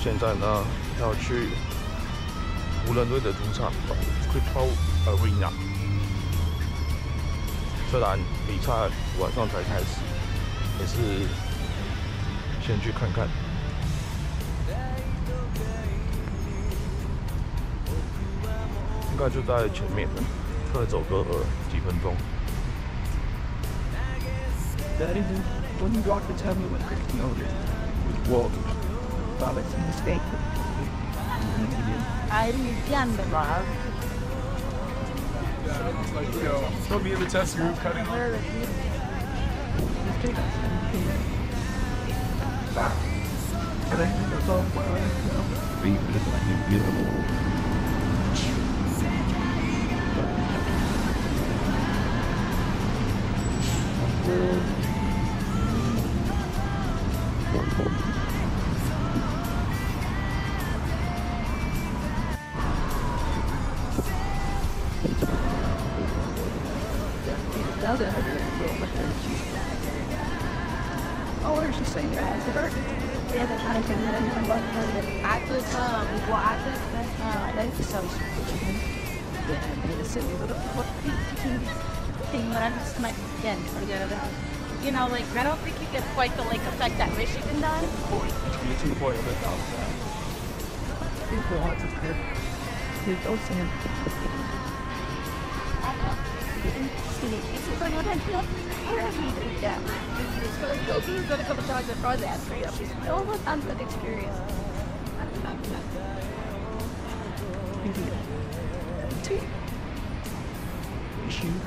现在呢要去湖人队的主场 Crypto Arena。虽然比赛晚上才开始，也是先去看看。应该就在前面的，再走个几分钟。Daddy, when you walk to tell me what you know was Bob, it's a mistake. I understand the love. Throw me in the test move cutting. Oh, what is she saying? Yeah, the time to I could well, I could that's so thing, but I just might again forget about. You know, like I don't think you get quite the lake effect that Michigan does. You 2 point of it. People want to curb. Dude, don't say it. Yeah. He's got a couple times in front of that straight up. He's almost on the experience.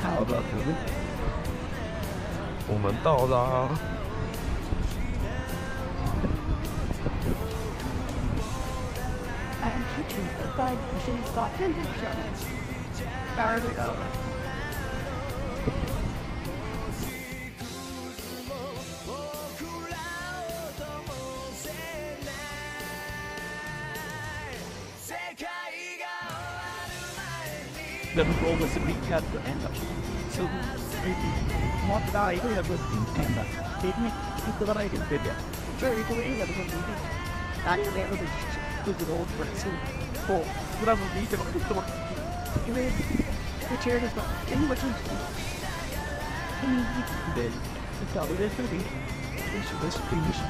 How about the 我们到啦！ I'm teaching the side machine stop and There we go. The goal was to recap the end of so what did I do with the end of it? What I did with it. Very good. I was going to do that. I was good old for it. So, what I will need to do. You read the chair is not in what you did. The double this will be. This finish.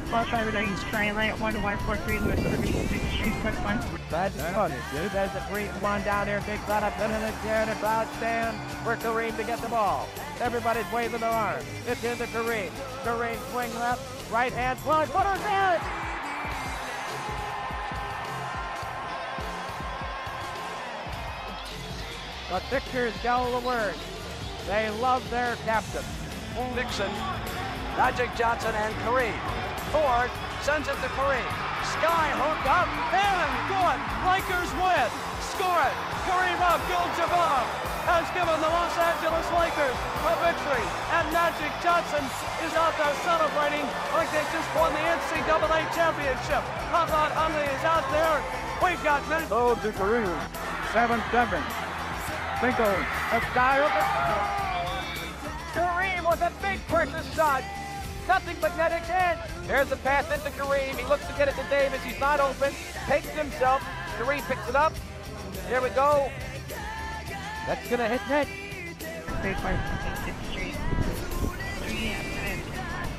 459 Straylight 1143 West 36th Street, Truck 1. That's funny, dude. There's a great one down there. Big lot up in the chair and about stand for Kareem to get the ball. Everybody's waving their arms. It's into Kareem. Kareem swing left, right hand, plunge, put her down. The pictures tell the word. They love their captain. Nixon, Magic Johnson, and Kareem. Ford sends it to Kareem. Sky hook up and good. Lakers win. Score it. Kareem Abdul-Jabbar has given the Los Angeles Lakers a victory. And Magic Johnson is out there celebrating like they just won the NCAA championship. How about Huntley is out there? We've got minutes. Oh, to Kareem. 7-7. Cinco. A sky hook. Kareem with a big precious shot. Nothing but net again. There's the pass into Kareem. He looks to get it to Davis. He's not open. Takes it himself. Kareem picks it up. There we go. That's going to hit net. 35th Street. 3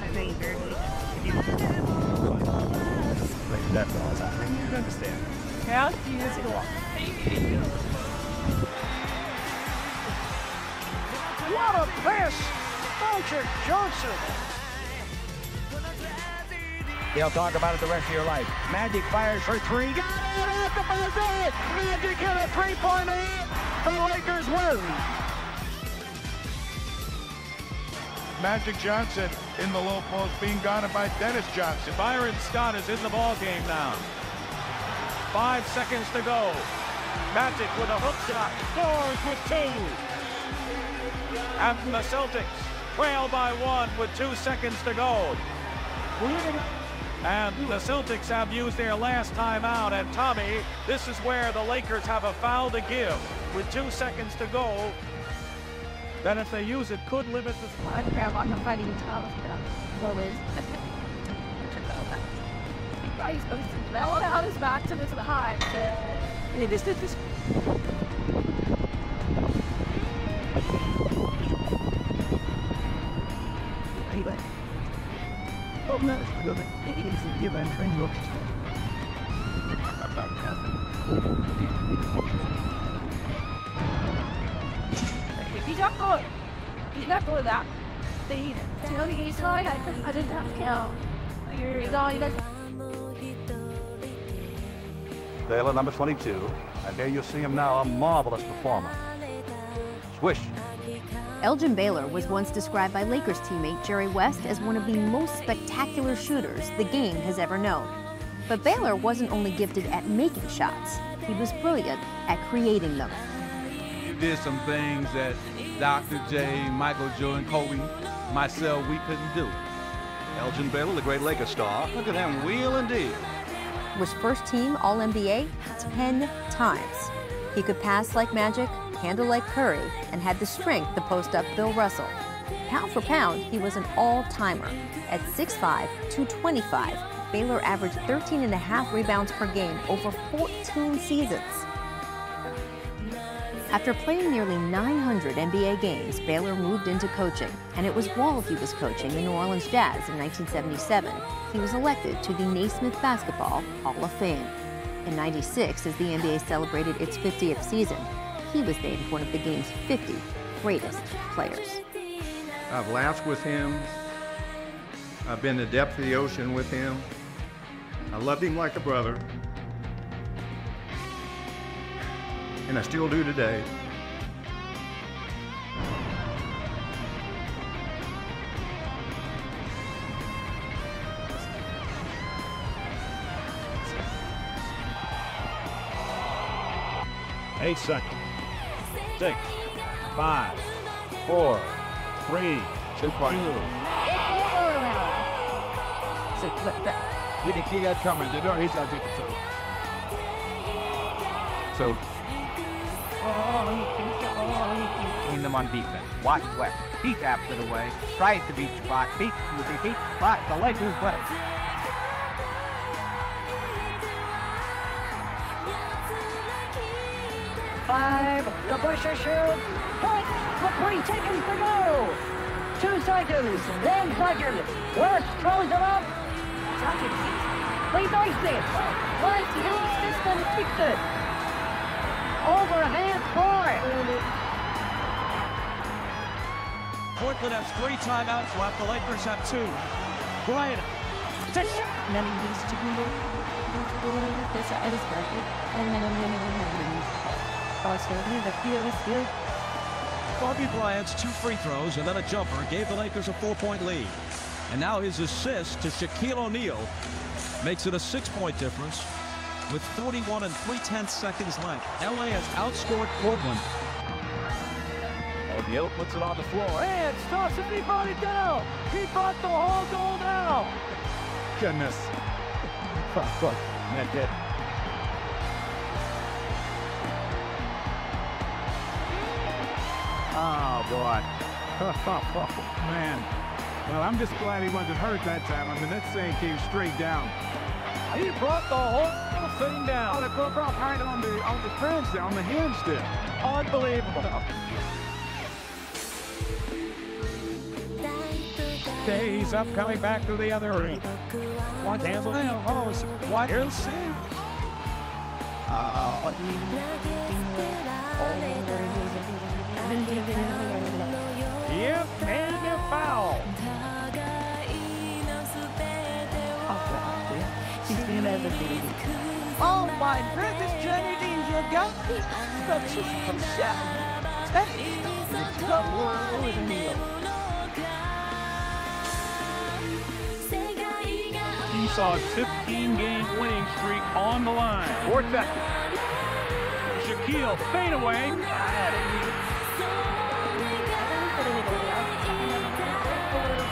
I think That's awesome. You understand. Yeah, you use it a lot. What a pass. Magic Johnson. They'll talk about it the rest of your life. Magic fires for 3. Got it at the buzzer! Magic hit a 3-point lead. The Lakers win. Magic Johnson in the low post being guarded by Dennis Johnson. Byron Scott is in the ball game now. 5 seconds to go. Magic with a hook shot. Scores with 2. And the Celtics trail by 1 with 2 seconds to go. And the Celtics have used their last timeout. And Tommy, this is where the Lakers have a foul to give with 2 seconds to go. Then if they use it, could limit the... I grab on the fighting top. He's supposed to develop out his back to the high. This. Anyway. Oh no, it is the event train look. He's not going that. He's like, I didn't have to count. He's all, Baylor, number 22, and there you see him now, a marvelous performer. Swish. Elgin Baylor was once described by Lakers teammate Jerry West as one of the most spectacular shooters the game has ever known. But Baylor wasn't only gifted at making shots, he was brilliant at creating them. You did some things that Dr. J, Michael Jordan, Kobe, myself, we couldn't do. Elgin Baylor, the great Lakers star. Look at him, wheel and deal. Was first team All-NBA 10 times. He could pass like Magic, handle like Curry, and had the strength to post up Bill Russell. Pound for pound, he was an all-timer. At 6'5", 225, Baylor averaged 13.5 rebounds per game over 14 seasons. After playing nearly 900 NBA games, Baylor moved into coaching, and it was while he was coaching the New Orleans Jazz in 1977, he was elected to the Naismith Basketball Hall of Fame. In '96, as the NBA celebrated its 50th season, he was named one of the game's 50 greatest players. I've laughed with him. I've been to the depth of the ocean with him. I loved him like a brother. And I still do today. Eight seconds. 6, 5, 4, 3, 2. You can see that coming. He's going to take it. So, in them on defense. Watch West. He's after the way. Tries to beat Spot. Beats Spot. The Lakers play. Five, the Busher shoots. Point with 3 seconds to go. 2 seconds, then second. West throws it up. They iced it. West hits this and kicks it. Overhand court. Portland has 3 timeouts left. The Lakers have 2. Bryant. Kobe Bryant's 2 free throws and then a jumper gave the Lakers a 4-point lead. And now his assist to Shaquille O'Neal makes it a 6-point difference with 41 3/10 seconds left. LA has outscored Portland. O'Neal puts it on the floor and starts it. He brought it down. He brought the whole goal down. Goodness. Fuck. That did. Oh, boy. Man. Well, I'm just glad he wasn't hurt that time. I mean, that thing came straight down. He brought the whole thing down. Oh, the broke off right on the fence there, on the hinge there. Unbelievable. Okay, he's up, coming back to the other ring. What handle? Oh, what? Here's Sam. Yep, and a foul. Oh my goodness, Jenny, you got me. That's just some shit. He saw a 15-game winning streak on the line. 4 seconds. Shaquille fade away.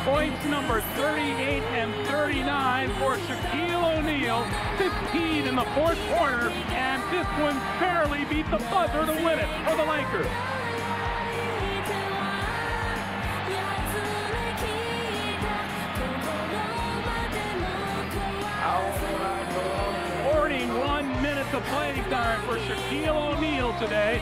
Points number 38 and 39 for Shaquille O'Neal. 15 in the 4th quarter, and this one barely beat the buzzer to win it for the Lakers. All right. a playing time for Shaquille O'Neal today.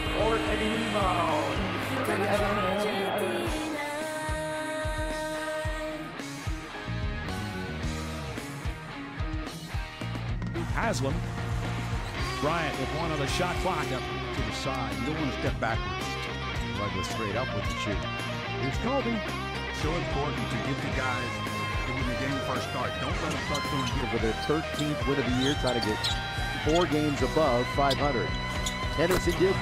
Haslam. Bryant with one on the shot clock up to the side. You don't want to step backwards. You want to go straight up with the shoot. Here's Kobe. So important to give the guys when the game first starts. Don't let them start throwing deep. For their 13th win of the year, trying to get 4 games above 500. Henderson did.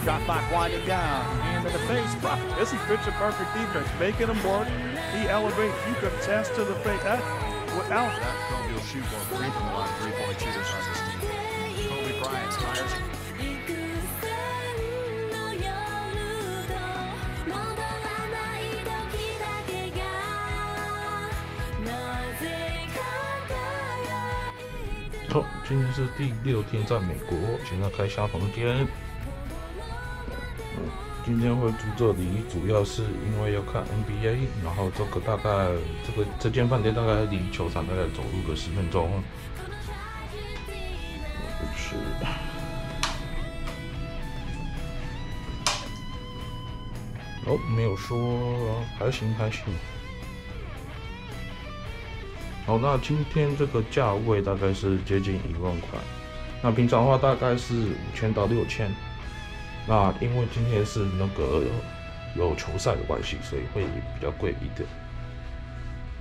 Shot clock winding down. Hand in the face. This is picture perfect defense. Making him work. He elevates. You can test to the face. That without that, Kobe will shoot more free from the line. 3-point shooters on this team. Kobe Bryant tires.好，今天是第6天在美国，现在开下房间。今天会住这里，主要是因为要看 NBA， 然后这个大概这间饭店大概离球场大概走路个10分钟。是。哦，没有说，还行。好，那今天这个价位大概是接近1万块，那平常的话大概是5000到6000。那因为今天是那个有球赛的关系，所以会比较贵一点。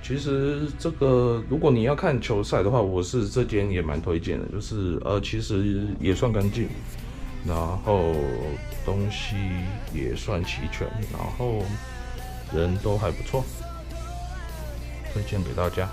其实这个如果你要看球赛的话，我是这间也蛮推荐的，就是其实也算干净，然后东西也算齐全，然后人都还不错，推荐给大家。